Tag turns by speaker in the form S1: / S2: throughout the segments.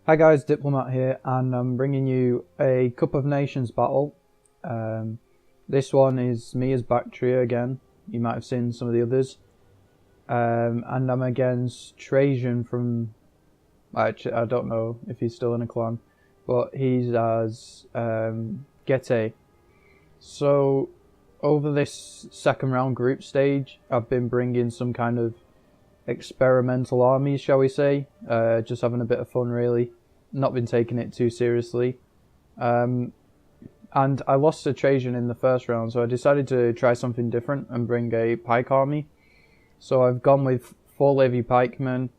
S1: Hi guys, Diplomatt here, and I'm bringing you a Cup of Nations battle. This one is me as Bactria again. You might have seen some of the others. And I'm against Trajan from... Actually, I don't know if he's still in a clan, but he's as Gete. So, over this second round group stage, I've been bringing some kind of experimental armies, shall we say. Just having a bit of fun, really. Not been taking it too seriously. And I lost to Trajan in the first round, so I decided to try something different and bring a pike army. So I've gone with 4 Levy pikemen,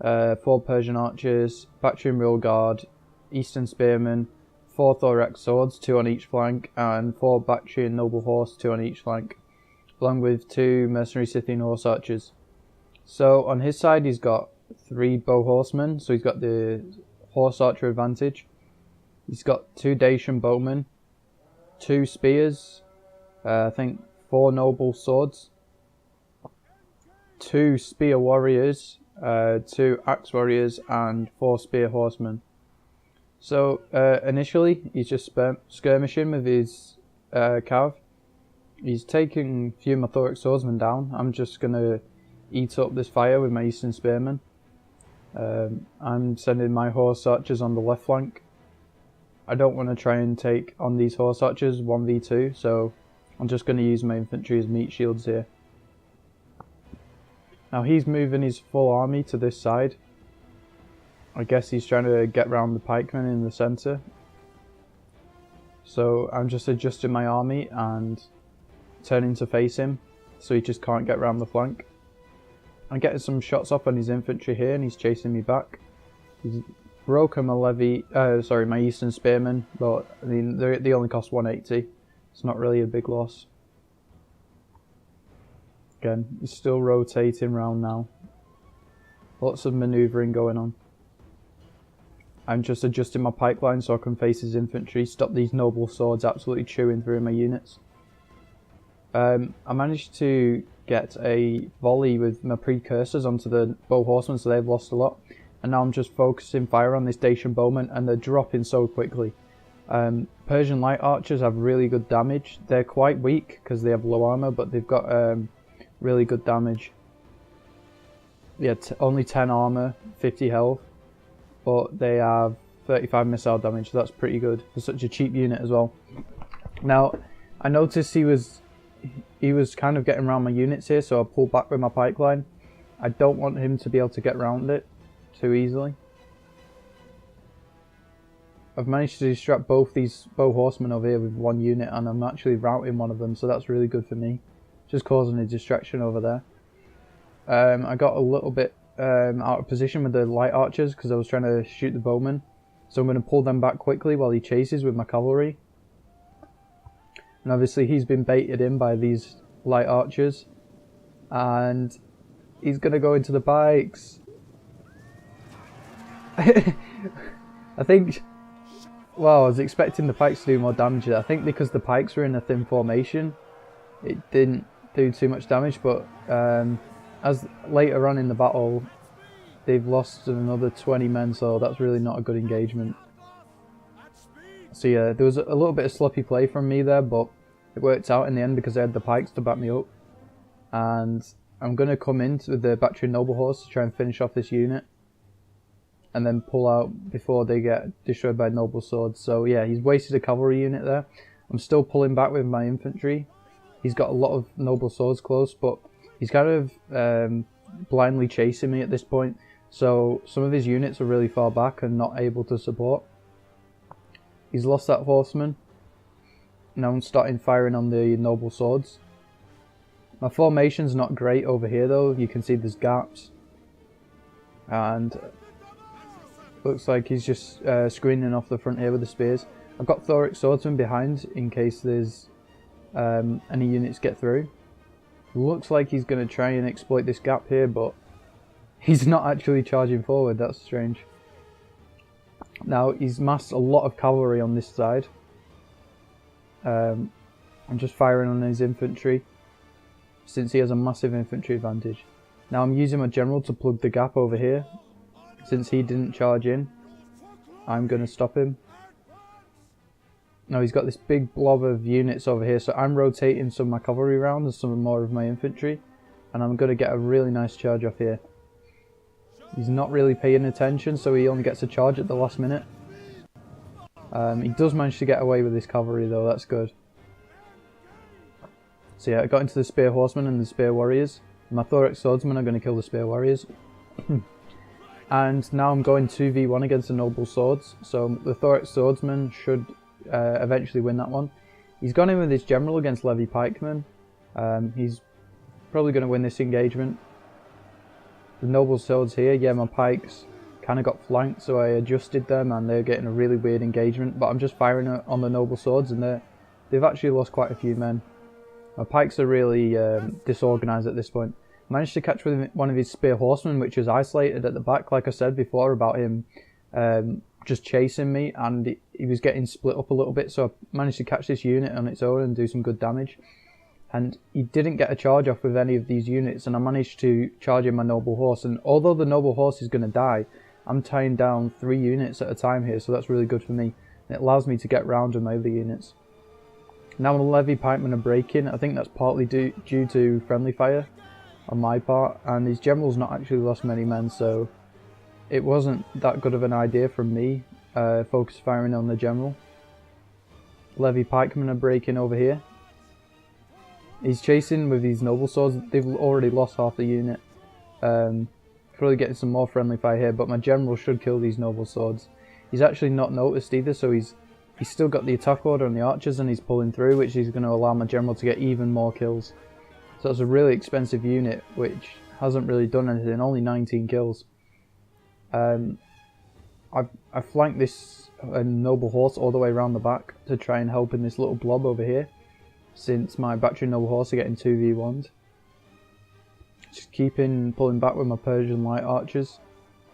S1: 4 Persian archers, Bactrian rear guard, Eastern spearmen, 4 thorax swords, 2 on each flank, and 4 Bactrian noble horse, 2 on each flank, along with 2 mercenary Scythian horse archers. So on his side he's got 3 bow horsemen, so he's got the horse archer advantage. He's got 2 Dacian bowmen, 2 spears, I think 4 noble swords, 2 spear warriors, 2 axe warriors, and 4 spear horsemen. So initially he's just skirmishing with his cav. He's taking a few of my thorax swordsmen down. I'm just going to eat up this fire with my eastern spearmen. I'm sending my horse archers on the left flank. I don't want to try and take on these horse archers 1v2, so I'm just going to use my infantry as meat shields here. Now he's moving his full army to this side. I guess he's trying to get round the pikemen in the centre. So I'm just adjusting my army and turning to face him, so he just can't get round the flank. I'm getting some shots off on his infantry here, and he's chasing me back. He's broken my my eastern spearmen, but I mean they only cost 180. It's not really a big loss. Again, he's still rotating round now. Lots of manoeuvring going on. I'm just adjusting my pipeline so I can face his infantry, stop these noble swords absolutely chewing through my units. I managed to get a volley with my precursors onto the bow horsemen, so they've lost a lot. And now I'm just focusing fire on this Dacian bowman, and they're dropping so quickly. Persian light archers have really good damage. They're quite weak because they have low armor, but they've got really good damage. Yeah, only 10 armor, 50 health, but they have 35 missile damage, so that's pretty good for such a cheap unit as well. Now, I noticed he was kind of getting around my units here, so I pulled back with my pipeline. I don't want him to be able to get around it too easily. I've managed to distract both these bow horsemen over here with 1 unit, and I'm actually routing one of them, so that's really good for me. Just causing a distraction over there. I got a little bit out of position with the light archers because I was trying to shoot the bowmen, so I'm going to pull them back quickly while he chases with my cavalry. And obviously he's been baited in by these light archers, and he's going to go into the pikes. I think, well, I was expecting the pikes to do more damage. I think because the pikes were in a thin formation, it didn't do too much damage, but as later on in the battle, they've lost another 20 men, so that's really not a good engagement. So yeah, there was a little bit of sloppy play from me there, but it worked out in the end because I had the pikes to back me up. And I'm going to come in with the Bactrian noble horse to try and finish off this unit, and then pull out before they get destroyed by noble swords. So yeah, he's wasted a cavalry unit there. I'm still pulling back with my infantry. He's got a lot of noble swords close, but he's kind of blindly chasing me at this point. So some of his units are really far back and not able to support. He's lost that horseman. Now I'm starting firing on the noble swords. My formation's not great over here though. You can see there's gaps. And looks like he's just screening off the front here with the spears. I've got thorax swordsmen behind in case there's any units get through. Looks like he's going to try and exploit this gap here, but he's not actually charging forward. That's strange. Now he's massed a lot of cavalry on this side. I'm just firing on his infantry since he has a massive infantry advantage. Now I'm using my general to plug the gap over here since he didn't charge in. I'm going to stop him. Now he's got this big blob of units over here, so I'm rotating some of my cavalry around and some more of my infantry, and I'm going to get a really nice charge off here. He's not really paying attention, so he only gets a charge at the last minute. He does manage to get away with his cavalry though, that's good. So yeah, I got into the spear horsemen and the spear warriors. My thorax swordsmen are going to kill the spear warriors. And now I'm going 2v1 against the noble swords, so the thorax swordsman should eventually win that one. He's gone in with his general against levy pikemen. He's probably going to win this engagement. The noble swords here, yeah, my pikes kind of got flanked, so I adjusted them and they're getting a really weird engagement, but I'm just firing on the noble swords and they've actually lost quite a few men. My pikes are really disorganised at this point. Managed to catch with one of his spear horsemen, which was isolated at the back, like I said before about him just chasing me, and he was getting split up a little bit, so I managed to catch this unit on its own and do some good damage. And he didn't get a charge off with any of these units, and I managed to charge in my noble horse, and although the noble horse is going to die, I'm tying down 3 units at a time here, so that's really good for me. And it allows me to get round with my other units. Now the levy pikemen are breaking. I think that's partly due to friendly fire on my part, and his general's not actually lost many men, so it wasn't that good of an idea from me, focus firing on the general. Levy pikemen are breaking over here. He's chasing with these noble swords. They've already lost half the unit. Probably getting some more friendly fire here, but my general should kill these noble swords. He's actually not noticed either, so he's still got the attack order on the archers and he's pulling through, which is going to allow my general to get even more kills. So it's a really expensive unit which hasn't really done anything, only 19 kills. I flanked this noble horse all the way around the back to try and help in this little blob over here, since my battery noble horse are getting 2v1'd. Just pulling back with my Persian light archers.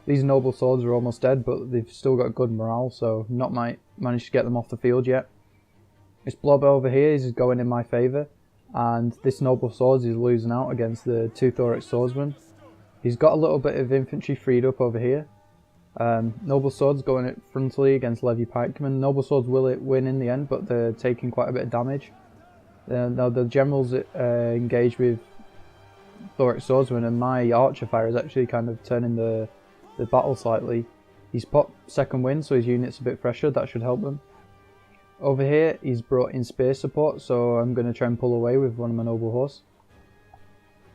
S1: These noble swords are almost dead, but they've still got good morale, so not managed to get them off the field yet. This blob over here is going in my favour, and this noble swords is losing out against the 2 thorax swordsmen. He's got a little bit of infantry freed up over here. Noble swords going it frontally against levy pikemen. Noble swords will win in the end, but they're taking quite a bit of damage. Now the general's engaged with thorax swordsman, and my archer fire is actually kind of turning the battle slightly. He's popped second wind, so his unit's a bit fresher. That should help them. Over here he's brought in spear support, so I'm going to try and pull away with one of my noble horse.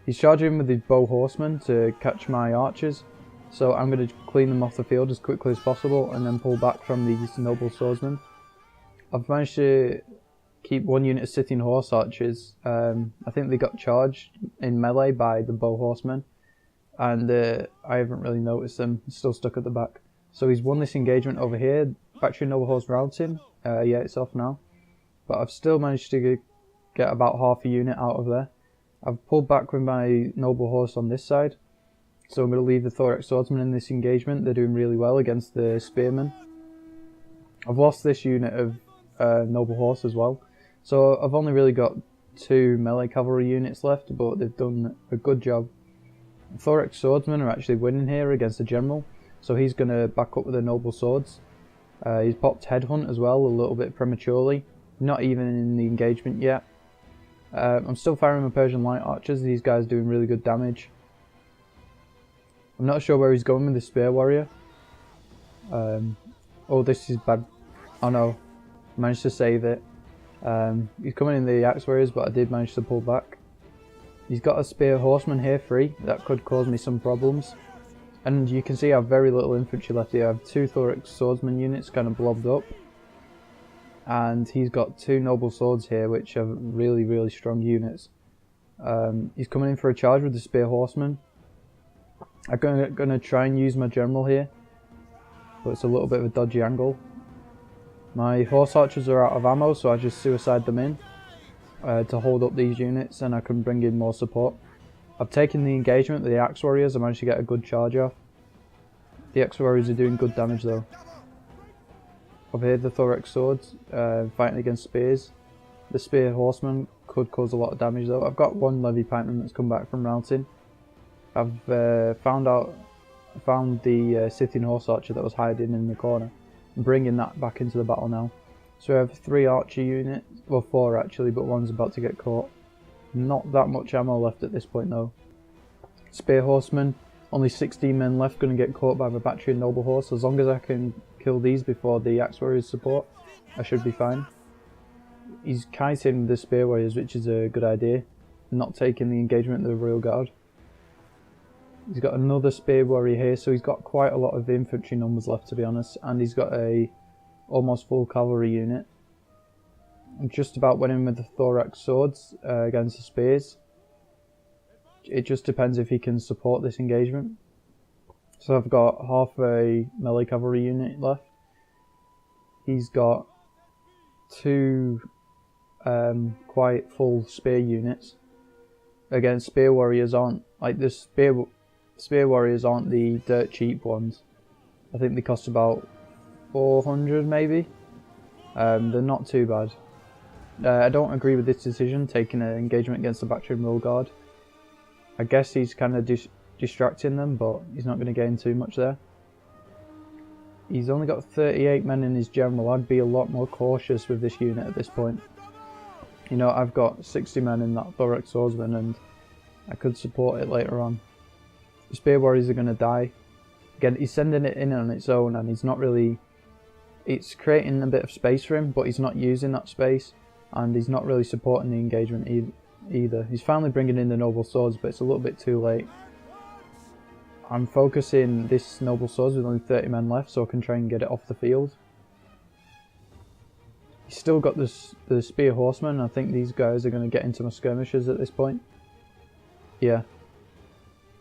S1: He's charging with his bow horsemen to catch my archers, so I'm going to clean them off the field as quickly as possible and then pull back from these noble swordsmen. I've managed to keep one unit of sitting horse archers. I think they got charged in melee by the bow horsemen, and I haven't really noticed them. Still stuck at the back. So he's won this engagement over here. Battery noble horse rounds him. Yeah, it's off now, but I've still managed to get about half a unit out of there. I've pulled back with my noble horse on this side, so I'm going to leave the thorax swordsmen in this engagement. They're doing really well against the spearmen. I've lost this unit of noble horse as well, so I've only really got 2 melee cavalry units left, but they've done a good job. The thorax swordsmen are actually winning here against the general, so he's going to back up with the noble swords. He's popped headhunt as well a little bit prematurely, not even in the engagement yet. I'm still firing my Persian light archers. These guys doing really good damage. I'm not sure where he's going with the spear warrior. Oh, this is bad. Oh no, managed to save it. He's coming in the axe warriors, but I did manage to pull back. He's got a spear horseman here free. That could cause me some problems. And you can see I have very little infantry left here. I have 2 thorax swordsman units kind of blobbed up. And he's got 2 noble swords here, which are really, really strong units. He's coming in for a charge with the spear horseman. I'm going to try and use my general here, but it's a little bit of a dodgy angle. My horse archers are out of ammo, so I just suicide them in to hold up these units, and I can bring in more support. I've taken the engagement with the axe warriors. I managed to get a good charge off. The axe warriors are doing good damage though. Over here the thorax swords fighting against spears. The spear horseman could cause a lot of damage though. I've got 1 levy pikeman that's come back from routing. I've found the sitting horse archer that was hiding in the corner. I'm bringing that back into the battle now. So I have 3 archer units, well 4 actually, but one's about to get caught. Not that much ammo left at this point though. Spear horsemen, only 16 men left, going to get caught by my battery and noble horse. As long as I can kill these before the axe warriors support, I should be fine. He's kiting the spear warriors, which is a good idea. Not taking the engagement of the rear guard. He's got another spear warrior here, so he's got quite a lot of infantry numbers left, to be honest, and he's got a almost full cavalry unit. I'm just about winning with the thorax swords against the spears. It just depends if he can support this engagement. So I've got half a melee cavalry unit left. He's got 2 quite full spear units. Again, spear warriors aren't like the spear warriors aren't the dirt cheap ones. I think they cost about 400 maybe. They're not too bad. I don't agree with this decision, taking an engagement against the battery and rear guard. I guess he's kind of distracting them, but he's not going to gain too much there. He's only got 38 men in his general. I'd be a lot more cautious with this unit at this point. You know, I've got 60 men in that thorax swordsman and I could support it later on. The spear warriors are going to die. Again, he's sending it in on its own and he's not really... It's creating a bit of space for him, but he's not using that space. And he's not really supporting the engagement either. He's finally bringing in the noble swords, but it's a little bit too late. I'm focusing this noble swords with only 30 men left, so I can try and get it off the field. He's still got the spear horsemen. I think these guys are going to get into my skirmishers at this point. Yeah.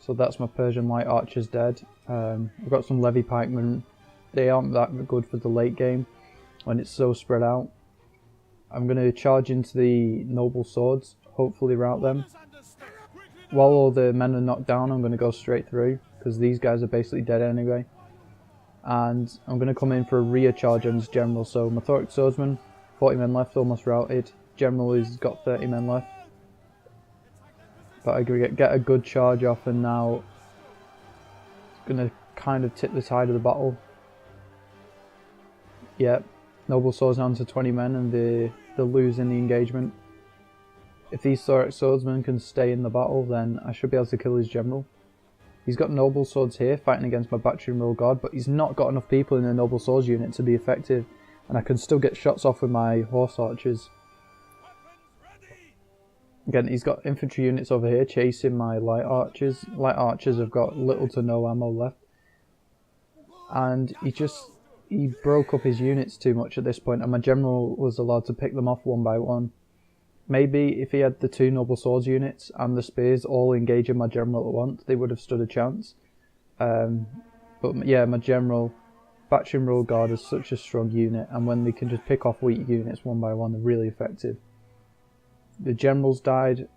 S1: So that's my Persian light archers dead. I've got some levy pikemen. They aren't that good for the late game when it's so spread out. I'm going to charge into the noble swords, hopefully rout them. While all the men are knocked down, I'm going to go straight through, because these guys are basically dead anyway. And I'm going to come in for a rear charge on his general. So my thorax swordsman, 40 men left, almost routed. General has got 30 men left. But I get a good charge off, and now it's going to kind of tip the tide of the battle. Yep, noble swords down to 20 men, and they're losing the engagement. If these thorax swordsmen can stay in the battle, then I should be able to kill his general. He's got noble swords here fighting against my battery and rear guard, but he's not got enough people in the noble swords unit to be effective, and I can still get shots off with my horse archers. Again, he's got infantry units over here chasing my light archers. Light archers have got little to no ammo left, and he broke up his units too much at this point, and my general was allowed to pick them off one by one. Maybe if he had the 2 noble swords units and the spears all engaging my general at once, they would have stood a chance. But yeah, my general, battery and rear guard is such a strong unit, and when they can just pick off weak units one by one, they're really effective. The general's died,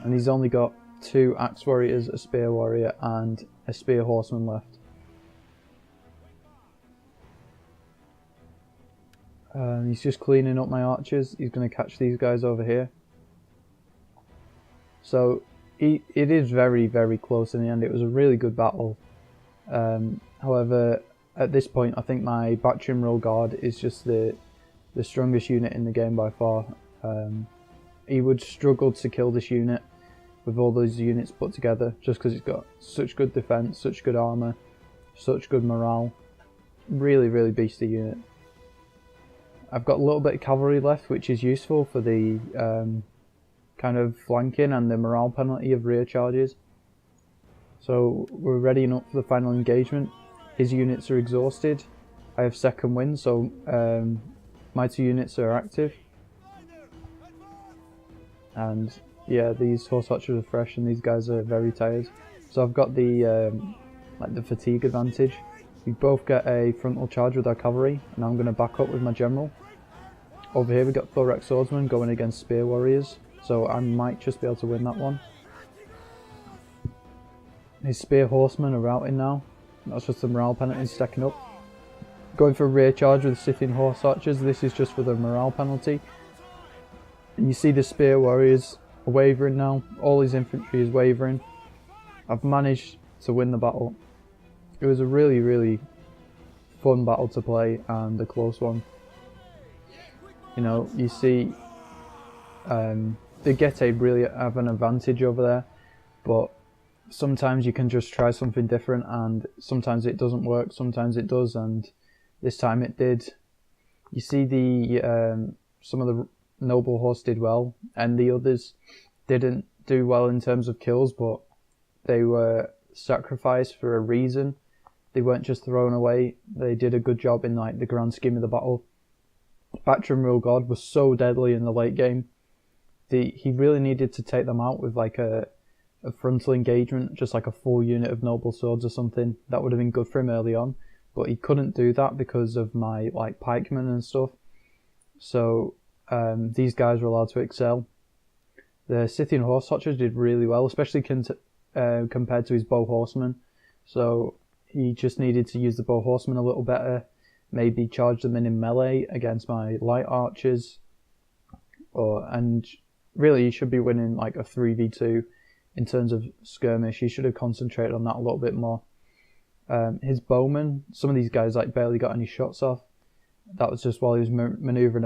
S1: and he's only got 2 axe warriors, a spear warrior, and a spear horseman left. He's just cleaning up my archers. He's going to catch these guys over here. So it is very, very close in the end. It was a really good battle. However, at this point, I think my battery and rear guard is just the strongest unit in the game by far. He would struggle to kill this unit with all those units put together, just because it's got such good defense, such good armor, such good morale. Really, really beastly unit. I've got a little bit of cavalry left, which is useful for the kind of flanking and the morale penalty of rear charges. So we're readying up for the final engagement. His units are exhausted. I have second wind, so my 2 units are active. And yeah, these horse archers are fresh, and these guys are very tired. So I've got the like the fatigue advantage. We both get a frontal charge with our cavalry, and I'm going to back up with my general. Over here we got thorax swordsmen going against spear warriors, so I might just be able to win that one. His spear horsemen are routing now. That's just the morale penalty stacking up. Going for a rear charge with Scythian horse archers. This is just for the morale penalty. And you see the spear warriors are wavering now. All his infantry is wavering. I've managed to win the battle. It was a really, really fun battle to play and a close one. You know, you see the Getae really have an advantage over there, but sometimes you can just try something different, and sometimes it doesn't work, sometimes it does, and this time it did. You see the some of the noble horse did well, and the others didn't do well in terms of kills, but they were sacrificed for a reason. They weren't just thrown away. They did a good job in like the grand scheme of the battle. Bactrim Real God was so deadly in the late game. He really needed to take them out with like a frontal engagement, just like a full unit of noble swords or something. That would have been good for him early on, but he couldn't do that because of my like pikemen and stuff. So these guys were allowed to excel. The Scythian horse archers did really well, especially compared to his bow horsemen. So he just needed to use the bow horsemen a little better, maybe charge them in melee against my light archers, and really he should be winning like a 3v2 in terms of skirmish. He should have concentrated on that a little bit more. His bowmen, some of these guys like barely got any shots off. That was just while he was manoeuvring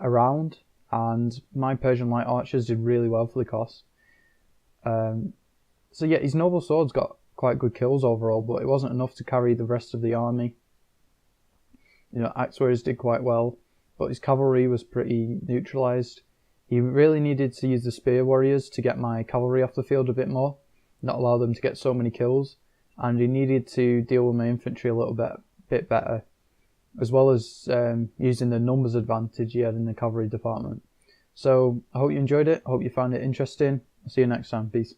S1: around, and my Persian light archers did really well for the cost. So yeah, his noble swords got quite good kills overall, but it wasn't enough to carry the rest of the army. You know, axe warriors did quite well, but his cavalry was pretty neutralized. He really needed to use the spear warriors to get my cavalry off the field a bit more, not allow them to get so many kills, and he needed to deal with my infantry a little bit better, as well as using the numbers advantage he had in the cavalry department. So I hope you enjoyed it. I hope you found it interesting. I'll see you next time. Peace.